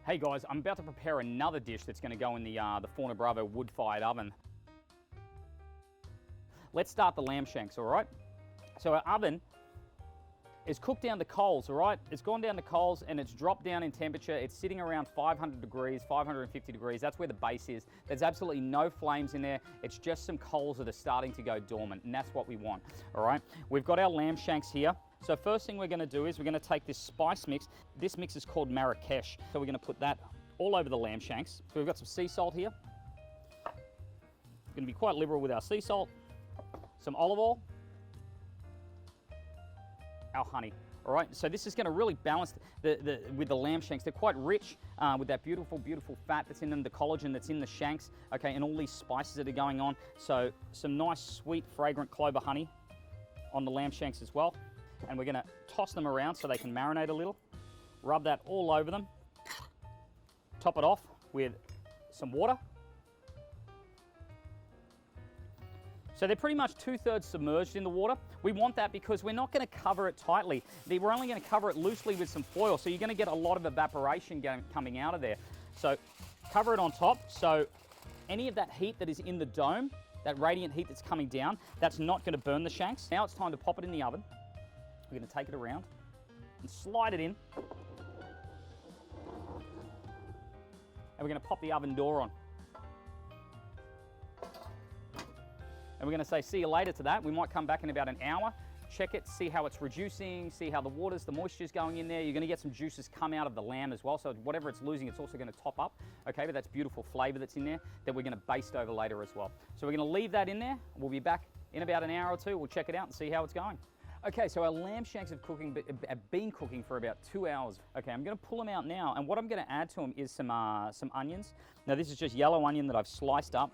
Hey guys, I'm about to prepare another dish that's going to go in the Forno Bravo wood-fired oven. Let's start the lamb shanks, all right? So our oven is cooked down to coals, all right? It's gone down to coals and it's dropped down in temperature. It's sitting around 500 degrees, 550 degrees. That's where the base is. There's absolutely no flames in there. It's just some coals that are starting to go dormant, and that's what we want, all right? We've got our lamb shanks here. So first thing we're gonna do is we're gonna take this spice mix. This mix is called Marrakesh. So we're gonna put that all over the lamb shanks. So we've got some sea salt here. We're gonna be quite liberal with our sea salt. Some olive oil. Our honey. All right, so this is going to really balance with the lamb shanks. They're quite rich with that beautiful, beautiful fat that's in them, the collagen that's in the shanks, okay, and all these spices that are going on. So some nice, sweet, fragrant clover honey on the lamb shanks as well. And we're going to toss them around so they can marinate a little. Rub that all over them. Top it off with some water. So they're pretty much 2/3 submerged in the water. We want that because we're not going to cover it tightly. We're only going to cover it loosely with some foil, so you're going to get a lot of evaporation coming out of there. So cover it on top, so any of that heat that is in the dome, that radiant heat that's coming down, that's not going to burn the shanks. Now it's time to pop it in the oven. We're going to take it around and slide it in. And we're going to pop the oven door on. And we're going to say see you later to that. We might come back in about an hour, check it, see how it's reducing, see how the moisture's going in there. You're going to get some juices come out of the lamb as well. So whatever it's losing, it's also going to top up. Okay, but that's beautiful flavor that's in there that we're going to baste over later as well. So we're going to leave that in there. We'll be back in about an hour or two. We'll check it out and see how it's going. Okay, so our lamb shanks have been cooking for about 2 hours. Okay, I'm going to pull them out now, and what I'm going to add to them is some onions. Now this is just yellow onion that I've sliced up.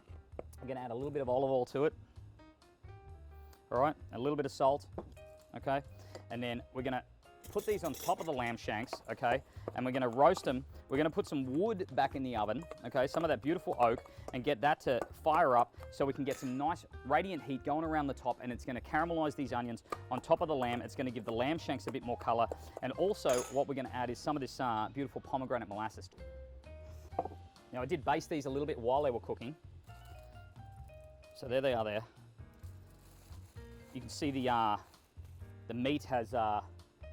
I'm going to add a little bit of olive oil to it. All right, a little bit of salt, okay? And then we're gonna put these on top of the lamb shanks, okay? And we're gonna roast them. We're gonna put some wood back in the oven, okay? Some of that beautiful oak, and get that to fire up so we can get some nice radiant heat going around the top, and it's gonna caramelize these onions on top of the lamb. It's gonna give the lamb shanks a bit more color. And also what we're gonna add is some of this beautiful pomegranate molasses. Now I did baste these a little bit while they were cooking. So there they are there. You can see the meat has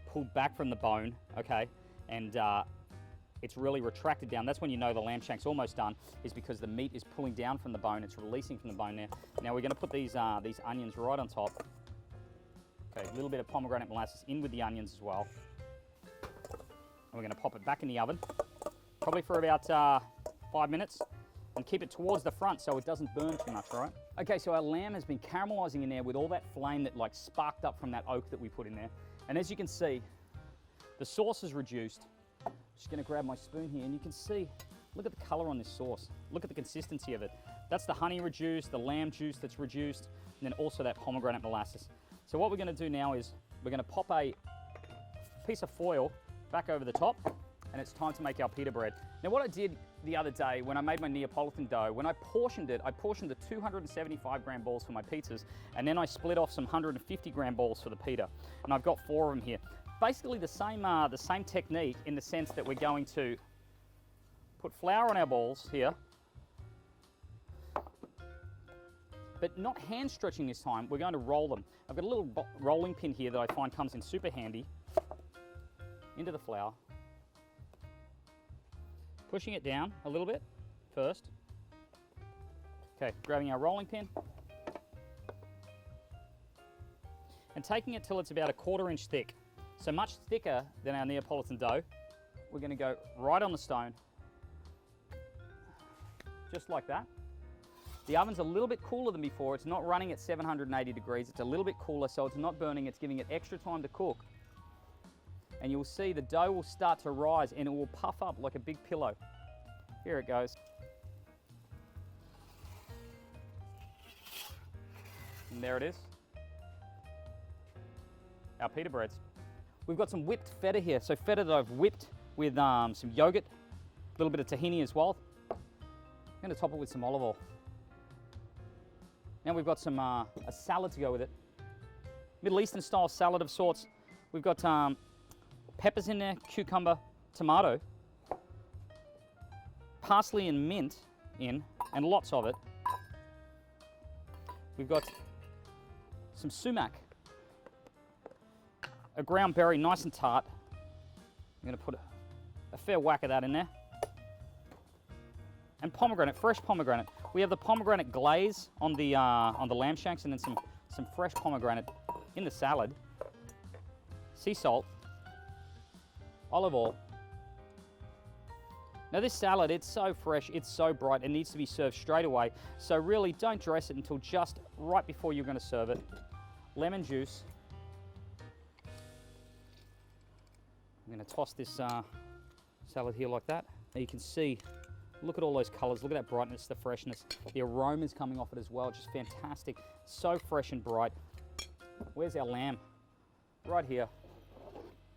pulled back from the bone, okay, and it's really retracted down. That's when you know the lamb shank's almost done, is because the meat is pulling down from the bone. It's releasing from the bone there. Now we're going to put these onions right on top. Okay, a little bit of pomegranate molasses in with the onions as well. And we're going to pop it back in the oven, probably for about 5 minutes. And keep it towards the front so it doesn't burn too much, all right? Okay, so our lamb has been caramelizing in there with all that flame that like sparked up from that oak that we put in there. And as you can see, the sauce is reduced. I'm just gonna grab my spoon here and you can see, look at the color on this sauce. Look at the consistency of it. That's the honey reduced, the lamb juice that's reduced, and then also that pomegranate molasses. So what we're gonna do now is we're gonna pop a piece of foil back over the top, and it's time to make our pita bread. Now what I did the other day when I made my Neapolitan dough, when I portioned it, I portioned the 275 gram balls for my pizzas, and then I split off some 150 gram balls for the pita. And I've got 4 of them here. Basically the same technique in the sense that we're going to put flour on our balls here, but not hand stretching this time. We're going to roll them. I've got a little rolling pin here that I find comes in super handy into the flour. Pushing it down a little bit first. Okay, grabbing our rolling pin and taking it till it's about 1/4 inch thick. So much thicker than our Neapolitan dough. We're going to go right on the stone, just like that. The oven's a little bit cooler than before. It's not running at 780 degrees. It's a little bit cooler, so it's not burning. It's giving it extra time to cook. And you'll see the dough will start to rise and it will puff up like a big pillow. Here it goes. And there it is. Our pita breads. We've got some whipped feta here. So feta that I've whipped with some yogurt, a little bit of tahini as well. I'm going to top it with some olive oil. Now we've got some a salad to go with it. Middle Eastern style salad of sorts. We've got peppers in there, cucumber, tomato, parsley and mint in, and lots of it. We've got some sumac, a ground berry, nice and tart. I'm going to put a fair whack of that in there. And pomegranate, fresh pomegranate. We have the pomegranate glaze on the lamb shanks, and then some fresh pomegranate in the salad. Sea salt, olive oil. Now this salad, it's so fresh, it's so bright, it needs to be served straight away. So really don't dress it until just right before you're going to serve it. Lemon juice. I'm going to toss this salad here like that. Now you can see, look at all those colors, look at that brightness, the freshness. The aroma's coming off it as well, just fantastic. So fresh and bright. Where's our lamb? Right here.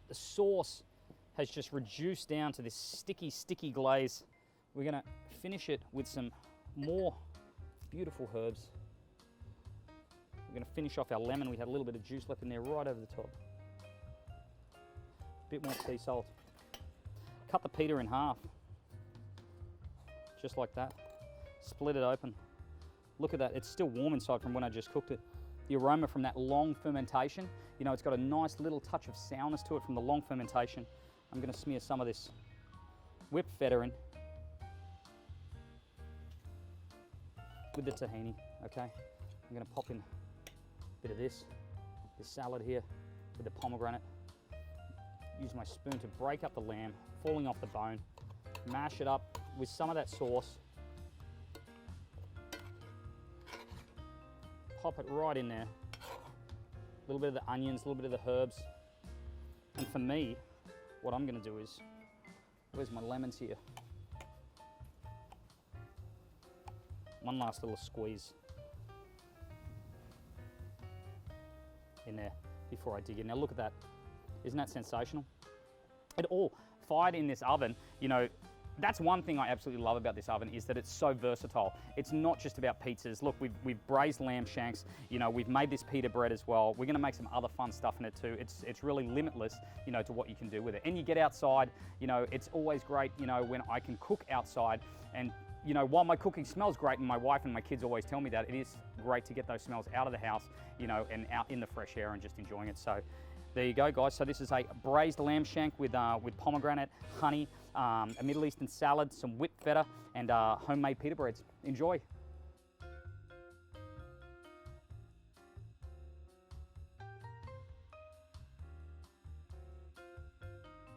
The sauce has just reduced down to this sticky glaze. We're going to finish it with some more beautiful herbs. We're going to finish off our lemon. We had a little bit of juice left in there right over the top. Bit more sea salt. Cut the pita in half. Just like that. Split it open. Look at that, it's still warm inside from when I just cooked it. The aroma from that long fermentation, you know, it's got a nice little touch of sourness to it from the long fermentation. I'm going to smear some of this whipped feta in with the tahini, okay? I'm going to pop in a bit of this salad here with the pomegranate. Use my spoon to break up the lamb, falling off the bone. Mash it up with some of that sauce. Pop it right in there. A little bit of the onions, a little bit of the herbs. And for me, what I'm going to do is, where's my lemons here? One last little squeeze in there before I dig in. Now look at that. Isn't that sensational? It all fired in this oven, you know, that's one thing I absolutely love about this oven is that it's so versatile. It's not just about pizzas. Look, we've braised lamb shanks. You know, we've made this pita bread as well. We're going to make some other fun stuff in it too. It's really limitless, you know, to what you can do with it. And you get outside, you know, it's always great, you know, when I can cook outside. And, you know, while my cooking smells great, and my wife and my kids always tell me that, it is great to get those smells out of the house, you know, and out in the fresh air and just enjoying it. So there you go, guys. So this is a braised lamb shank with pomegranate, honey, a Middle Eastern salad, some whipped feta, and homemade pita breads. Enjoy.